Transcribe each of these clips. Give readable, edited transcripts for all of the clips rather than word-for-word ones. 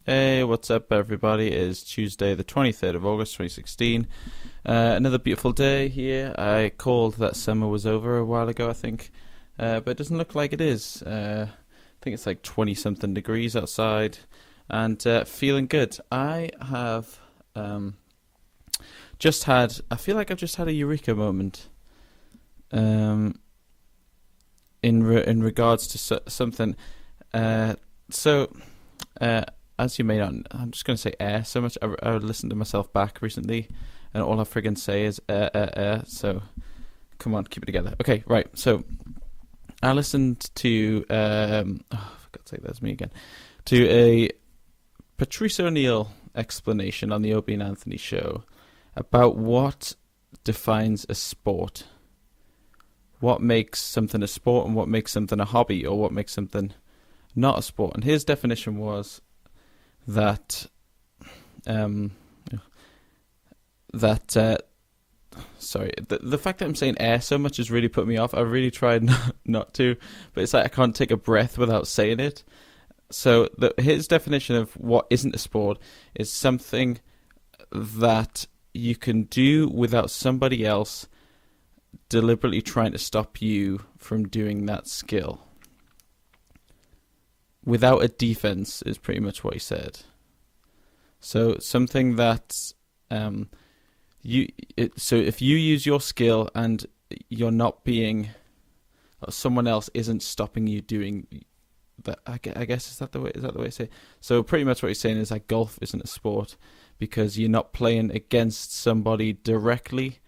Hey, what's up, everybody? It is Tuesday, the 23rd of August, 2016. Another beautiful day here. I called that summer was over a while ago, I think, but it doesn't look like it is. I think it's like 20 something degrees outside, and feeling good. I have I feel like I've just had a eureka moment um, in regards to something. Uh, so. Uh, as you may not, I'm just going to say air so much. I listened to myself back recently, and all I friggin' say is air. So, come on, keep it together. Okay, right. So, I listened to, for God's sake, that's me again, to a Patrice ONeal explanation on the Opie and Anthony show about what defines a sport. What makes something a sport and what makes something a hobby, or what makes something not a sport. And his definition was that sorry, the fact that I'm saying air so much has really put me off. I really tried not to, but it's like I can't take a breath without saying it. So his definition of what isn't a sport is something that you can do without somebody else deliberately trying to stop you from doing that skill. Without a defense is pretty much what he said. So something that so if you use your skill and you're not being, or someone else isn't stopping you doing that, I guess is that the way I say it? So pretty much what he's saying is like golf isn't a sport because you're not playing against somebody directly.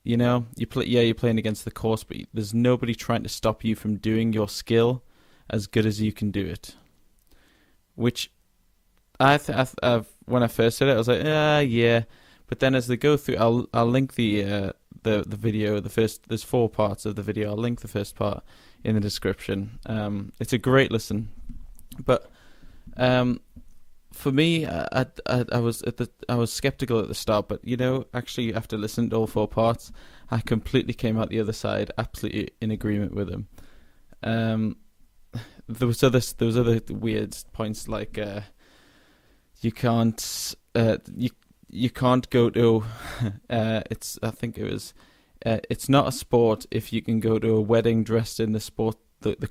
You know, you're playing against the course, but there's nobody trying to stop you from doing your skill as good as you can do it. Which when I first said it, I was like, yeah. But then as they go through, I'll link the video. There's 4 parts of the video. I'll link the first part in the description. It's a great listen. But for me, I was skeptical at the start, but actually after listening to all 4 parts, I completely came out the other side, absolutely in agreement with him. There was other weird points like you can't go to it's not a sport if you can go to a wedding dressed in the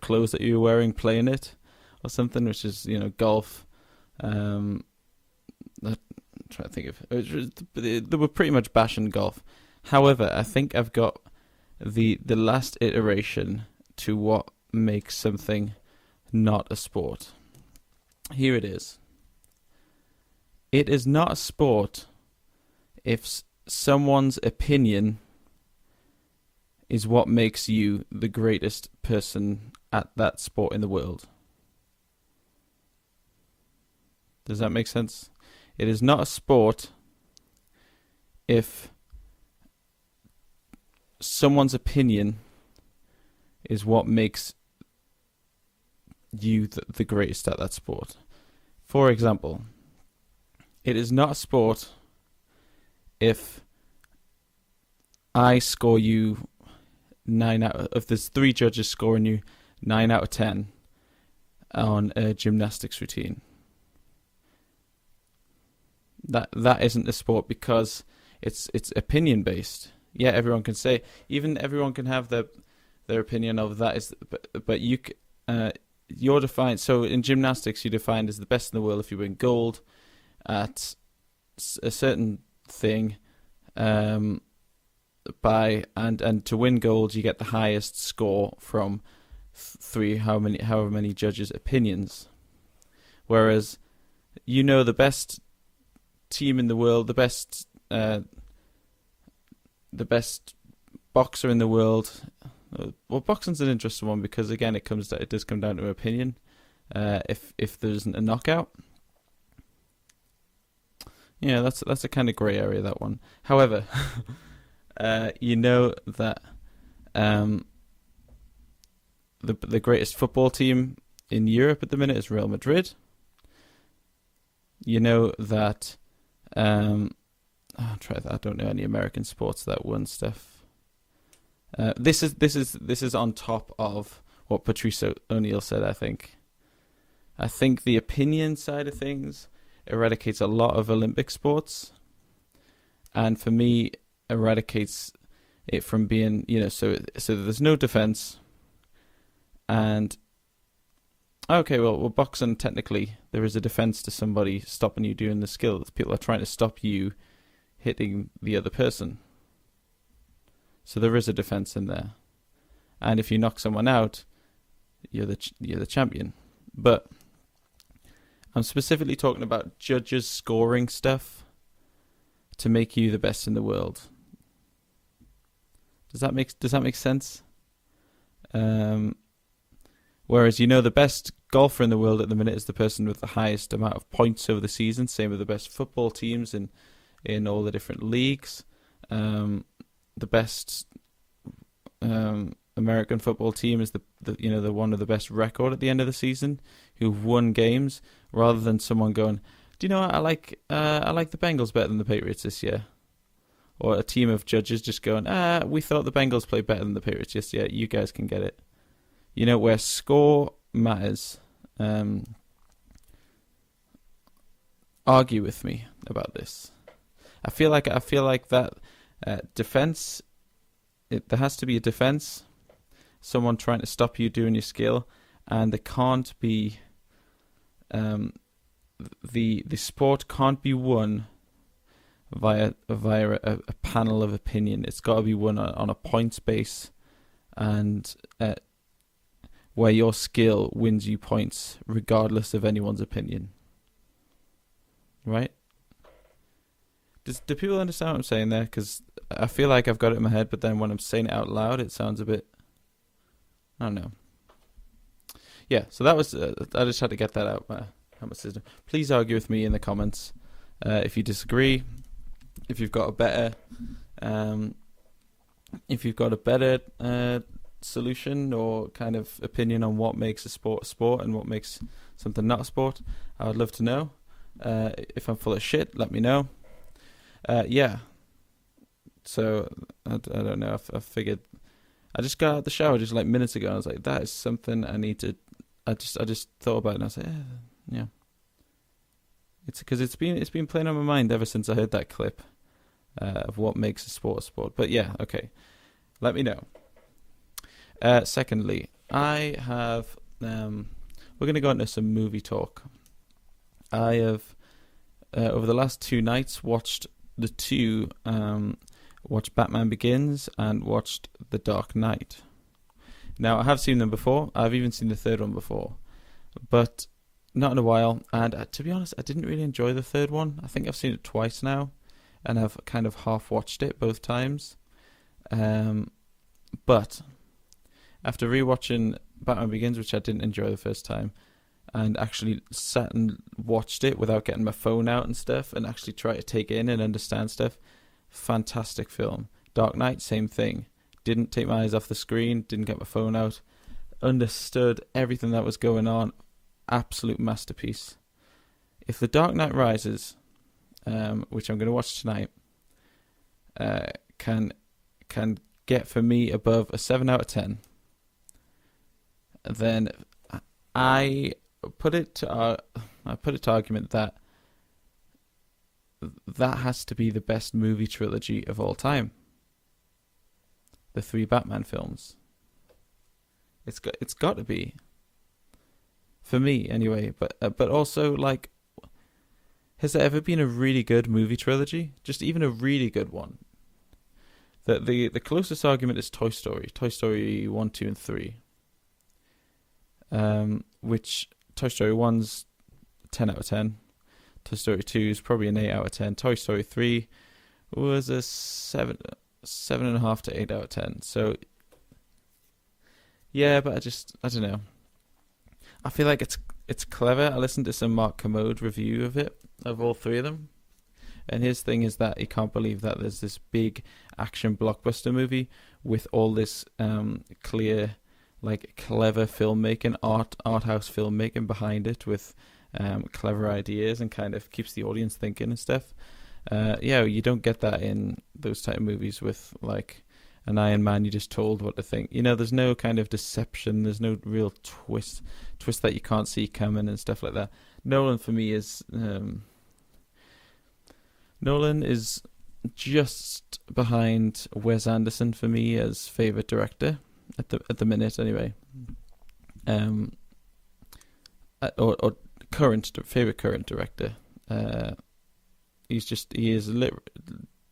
clothes that you were wearing playing it or something, which is golf. I'm trying to think of they were pretty much bashing golf. However, I think I've got the last iteration to what makes something not a sport. Here it is. It is not a sport if someone's opinion is what makes you the greatest person at that sport in the world. Does that make sense? It is not a sport if someone's opinion is what makes you the greatest at that sport. For example, it is not a sport if I score you 9 out if there's 3 judges scoring you 9 out of 10 on a gymnastics routine. That isn't a sport because it's opinion based. Yeah, everyone can say, even everyone can have their opinion of that is, but you're defined. So in gymnastics, you're defined as the best in the world if you win gold at a certain thing. And to win gold, you get the highest score from however many judges' opinions. Whereas, the best team in the world, the best boxer in the world. Well, boxing's an interesting one because again, it does come down to opinion. If there isn't a knockout, yeah, that's a kind of grey area, that one. However, that the greatest football team in Europe at the minute is Real Madrid. You know that. I'll try that. I don't know any American sports that won stuff. This is on top of what Patrice ONeal said, I think. I think the opinion side of things eradicates a lot of Olympic sports, and for me, eradicates it from being, so there's no defense, and okay, well, boxing, technically there is a defense to somebody stopping you doing the skills. People are trying to stop you hitting the other person, so there is a defense in there, and if you knock someone out, you're the champion. But I'm specifically talking about judges scoring stuff to make you the best in the world. Does that make sense? Whereas the best golfer in the world at the minute is the person with the highest amount of points over the season. Same with the best football teams in all the different leagues. The best American football team is the one with the best record at the end of the season, who've won games, rather than someone going, do you know what, I like the Bengals better than the Patriots this year. Or a team of judges just going, we thought the Bengals played better than the Patriots. Yes, yeah, you guys can get it. Where score matters. Argue with me about this. I feel like that defense. There has to be a defense. Someone trying to stop you doing your skill, and there can't be. The sport can't be won via a panel of opinion. It's got to be won on a points base, and where your skill wins you points regardless of anyone's opinion. Right? Do people understand what I'm saying there? Because I feel like I've got it in my head, but then when I'm saying it out loud, it sounds a bit, I don't know. Yeah, so that was, I just had to get that out my system. Please argue with me in the comments if you disagree, if you've got a better solution or kind of opinion on what makes a sport and what makes something not a sport. I would love to know. If I'm full of shit, let me know. Yeah. So I don't know. I figured I just got out of the shower just like minutes ago. And I was like, that is something I need to. I just thought about it and I was like, yeah. It's because it's been playing on my mind ever since I heard that clip of what makes a sport. But yeah, okay. Let me know. Secondly, I have. We're going to go into some movie talk. I have over the last 2 nights watched watched Batman Begins and watched The Dark Knight. Now, I have seen them before. I've even seen the third one before, but not in a while. And to be honest, I didn't really enjoy the third one. I think I've seen it twice now, and I've kind of half watched it both times. But after rewatching Batman Begins, which I didn't enjoy the first time, and actually sat and watched it without getting my phone out and stuff, and actually try to take it in and understand stuff, fantastic film. Dark Knight, same thing. Didn't take my eyes off the screen, didn't get my phone out, understood everything that was going on. Absolute masterpiece. If The Dark Knight Rises, which I'm going to watch tonight, can get for me above a 7 out of 10, then I put it to argument that has to be the best movie trilogy of all time. The 3 Batman films. It's got to be. For me, anyway. But also, like, has there ever been a really good movie trilogy? Just even a really good one. The closest argument is Toy Story. Toy Story 1, 2, and 3. Which Toy Story 1's 10 out of 10. Toy Story 2 is probably an 8 out of 10. Toy Story 3 was a 7.5 to 8 out of 10. So, yeah, but I don't know. I feel like it's clever. I listened to some Mark Kermode review of all 3 of them. And his thing is that he can't believe that there's this big action blockbuster movie with all this clear, like, clever filmmaking, art house filmmaking behind it with clever ideas and kind of keeps the audience thinking and stuff. Yeah, you don't get that in those type of movies with, like, an Iron Man, you're just told what to think. There's no kind of deception. There's no real twist that you can't see coming and stuff like that. Nolan for me is Nolan is just behind Wes Anderson for me as favorite director at the minute, anyway. Or favorite current director. He is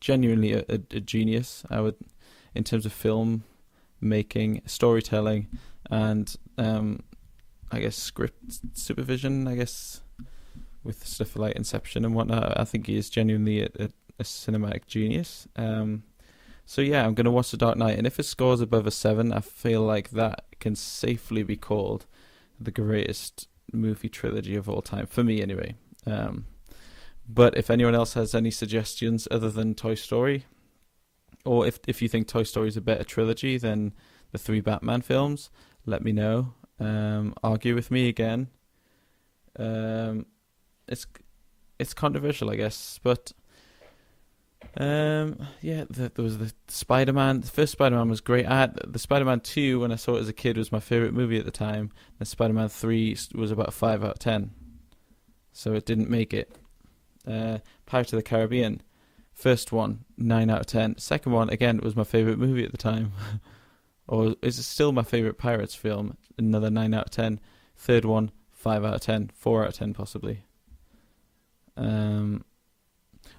genuinely a genius. I would, in terms of film making, storytelling, and I guess script supervision. I guess with stuff like Inception and whatnot, I think he is genuinely a cinematic genius. So yeah, I'm going to watch The Dark Knight, and if it scores above a 7, I feel like that can safely be called the greatest movie trilogy of all time, for me anyway. But if anyone else has any suggestions other than Toy Story, or if you think Toy Story is a better trilogy than the 3 Batman films, let me know. Argue with me again. It's controversial, I guess, but yeah, there was the Spider-Man. The first Spider-Man was great. I had the Spider-Man 2 when I saw it as a kid, was my favorite movie at the time. The Spider-Man 3 was about a 5 out of 10, so it didn't make it. Pirates of the Caribbean, first one 9 out of 10. Second one, again, was my favorite movie at the time, or is it still my favorite Pirates film? Another 9 out of 10. Third one, 5 out of 10, 4 out of 10 possibly.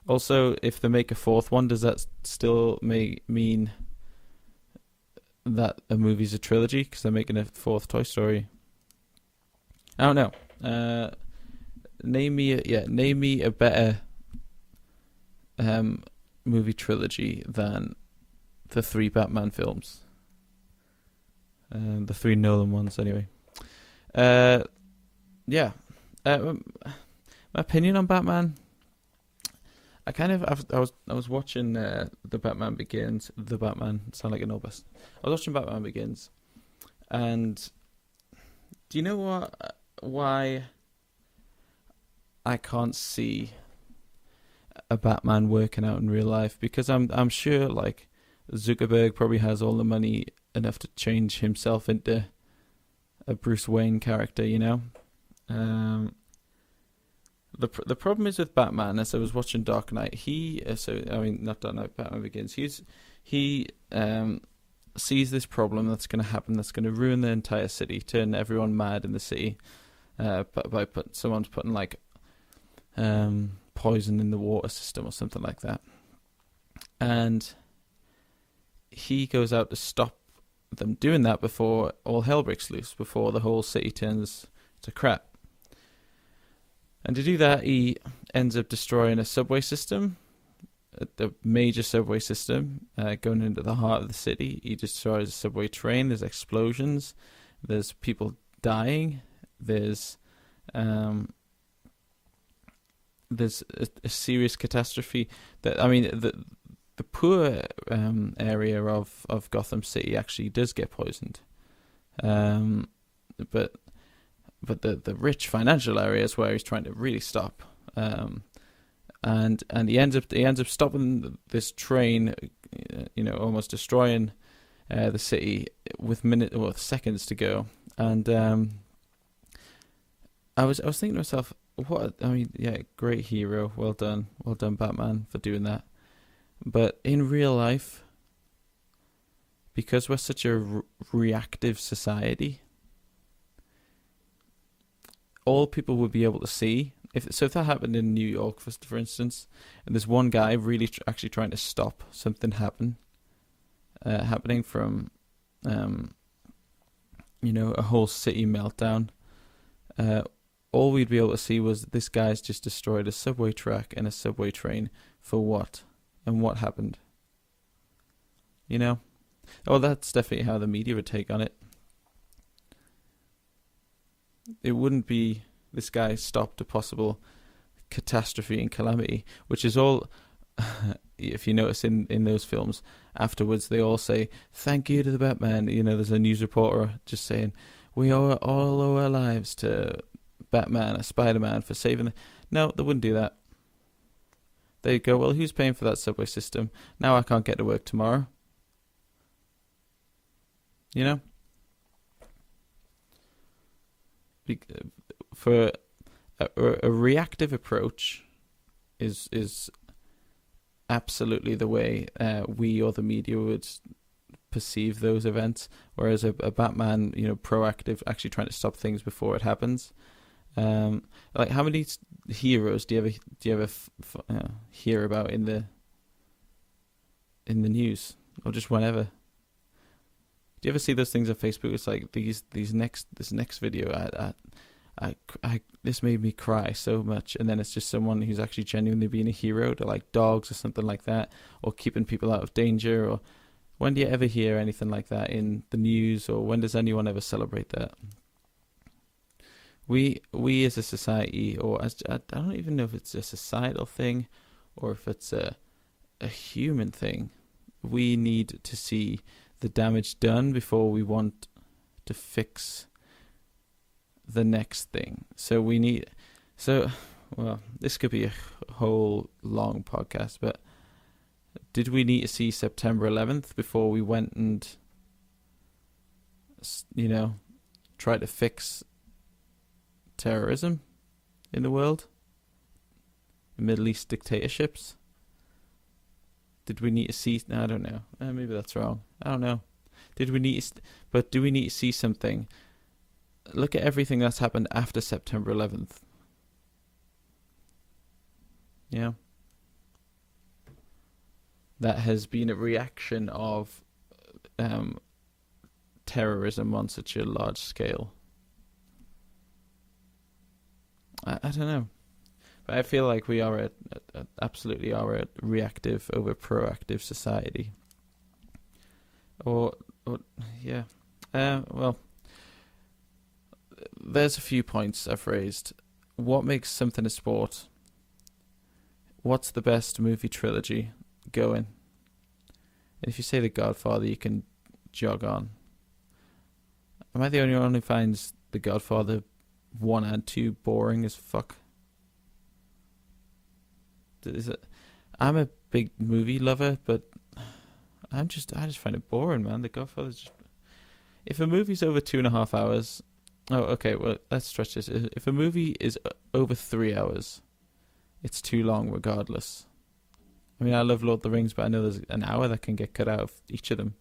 Also, if they make a fourth one, does that still mean that a movie's a trilogy because they're making a fourth Toy Story? I don't know. Name me a better movie trilogy than the 3 Batman films. The 3 Nolan ones, anyway. Yeah. My opinion on Batman. I was watching The Batman Begins. Sound like an old best. I was watching Batman Begins, and do you know why I can't see a Batman working out in real life? Because I'm sure like Zuckerberg probably has all the money enough to change himself into a Bruce Wayne character, The problem is with Batman, as I was watching Dark Knight, not Dark Knight, Batman Begins, he sees this problem that's going to happen, that's going to ruin the entire city, turn everyone mad in the city, by someone's putting like poison in the water system or something like that. And he goes out to stop them doing that before all hell breaks loose, before the whole city turns to crap. And to do that, he ends up destroying a subway system, the major subway system, going into the heart of the city. He destroys a subway train. There's explosions. There's people dying. There's a serious catastrophe. The poor area of Gotham City actually does get poisoned, but the rich financial area is where he's trying to really stop, and he ends up stopping this train, almost destroying the city with seconds to go. And I was thinking to myself, great hero, well done Batman for doing that. But in real life, because we're such a reactive society, all people would be able to see, if that happened in New York, for instance, and there's one guy really actually trying to stop something happening from, a whole city meltdown, all we'd be able to see was this guy's just destroyed a subway track and a subway train for what? And what happened? That's definitely how the media would take on it. It wouldn't be this guy stopped a possible catastrophe and calamity, which is all, if you notice in those films, afterwards they all say, thank you to the Batman. There's a news reporter just saying, we owe all our lives to Batman or Spider-Man for saving the... No, they wouldn't do that. They'd go, well, who's paying for that subway system? Now I can't get to work tomorrow. You know, for a reactive approach is absolutely the way we or the media would perceive those events, whereas a Batman, proactive, actually trying to stop things before it happens. Like, how many heroes do you ever hear about in the news, or just whenever? Do you ever see those things on Facebook? It's like this next video, this made me cry so much, and then it's just someone who's actually genuinely being a hero to like dogs or something like that, or keeping people out of danger. Or when do you ever hear anything like that in the news, or when does anyone ever celebrate that? We as a society, or as I don't even know if it's a societal thing or if it's a human thing, we need to see the damage done before we want to fix the next thing. Well, this could be a whole long podcast, but did we need to see September 11th before we went and, try to fix terrorism in the world? Middle East dictatorships? Did we need to see... I don't know. Maybe that's wrong. I don't know. Do we need to see something? Look at everything that's happened after September 11th. Yeah. That has been a reaction of terrorism on such a large scale. I don't know. But I feel like we are absolutely are a reactive over proactive society. Yeah. Well, there's a few points I've raised. What makes something a sport? What's the best movie trilogy going? And if you say The Godfather, you can jog on. Am I the only one who finds The Godfather 1 and 2 boring as fuck? I'm a big movie lover, but I just find it boring, man. The Godfather's just... If a movie's over 2.5 hours... Oh, okay, well, let's stretch this. If a movie is over 3 hours, it's too long regardless. I mean, I love Lord of the Rings, but I know there's an hour that can get cut out of each of them.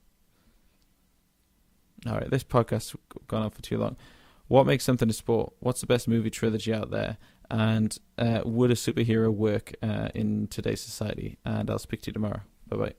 Alright, this podcast's gone on for too long. What makes something a sport? What's the best movie trilogy out there? And would a superhero work in today's society? And I'll speak to you tomorrow. Bye-bye.